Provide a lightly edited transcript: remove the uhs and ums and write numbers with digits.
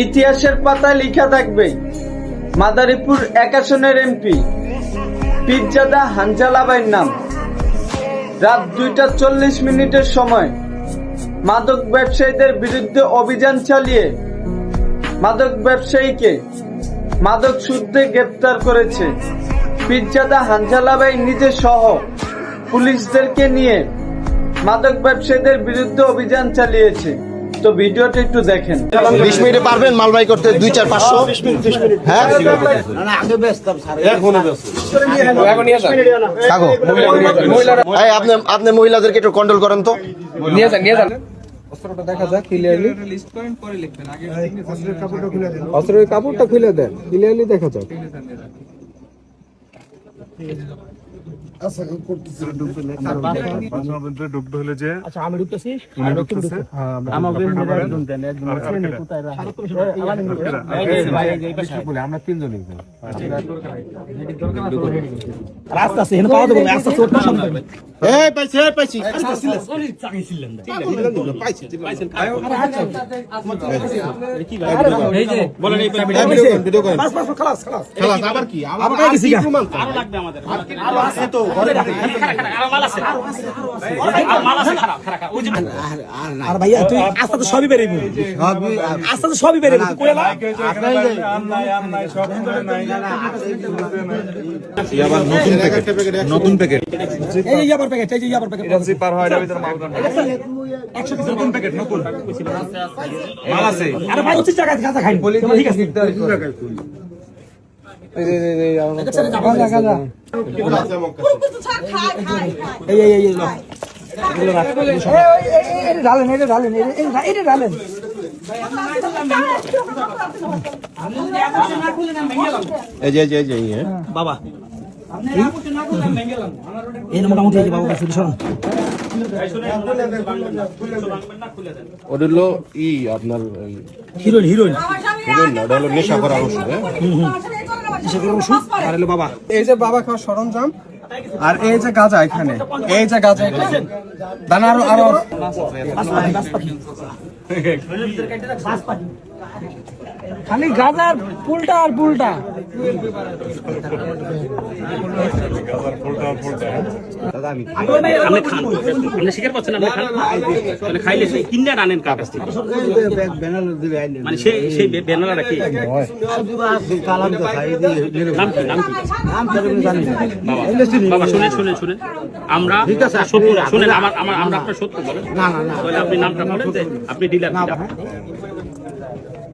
ইতিহাসের পাতায় লেখা থাকবে মাদারীপুর ১ আসনের এমপি পীরজাদা হানজালা ভাইয়ের নাম। রাত ২টা ৪০ সময় মাদক ব্যবসায়ীদের বিরুদ্ধে অভিযান চালিয়ে মাদক ব্যবসায়ীকে মাদক সূত্রে গ্রেপ্তার করেছে। পীরজাদা হানজালা ভাই নিজে সহ পুলিশদেরকে নিয়ে মাদক ব্যবসায়ীদের বিরুদ্ধে অভিযান চালিয়েছে। তো ভিডিওটা একটু দেখেন। 20 মিনিটে পারবেন মালবাই করতে 2-4-500? হ্যাঁ আপনি মহিলাদেরকে একটু কন্ট্রোল করেন তো। নিয়ে যান অস্ত্রটা দেখা যাক ক্লিয়ারলি। লিস্ট করেন পরে লিখবেন, আগে অস্ত্রের কাপড়টা খুলে দেন ক্লিয়ারলি দেখা যাক। আমি ঢুকতেছি আমরা তিনজনই রাস্তা আছে পাওয়া যাবে রাস্তা পাইছি আবার কি আর ভাইয়া তুই আস্তে তো সবই বেরিয়ে আস্তে তো সবই বেরিয়ে নতুন প্যাকেট এই ইয়াবার প্যাকেট এই ইয়াবার প্যাকেট পার হয় এর ভিতর মাল 100 পিস নতুন প্যাকেট নতুন মাল আছে। আরে ভাই 25 টাকা খাতা খাই ঠিক আছে বাবা মোটামুটি আপনার হিরোইন হিরোইন নেশা করা ওষুধ। আর হলো বাবা এই যে বাবা খাওয়ার সরঞ্জাম আর এই যে গাঁজা এখানে এই যে গাঁজা দানা আরো খালি গাঁজার পুলটা আর পুলটা স্বীকার করছেন আপনি খান মানে খাইলে সেই কিনে আনেন কার কাছ থেকে মানে সেই ব্যানারটা কি বাবা শুনেন আমরা সত্য শুনেন আমরা আপনার সত্য বলেন না আপনি নামটা বলেন আপনি ডিলার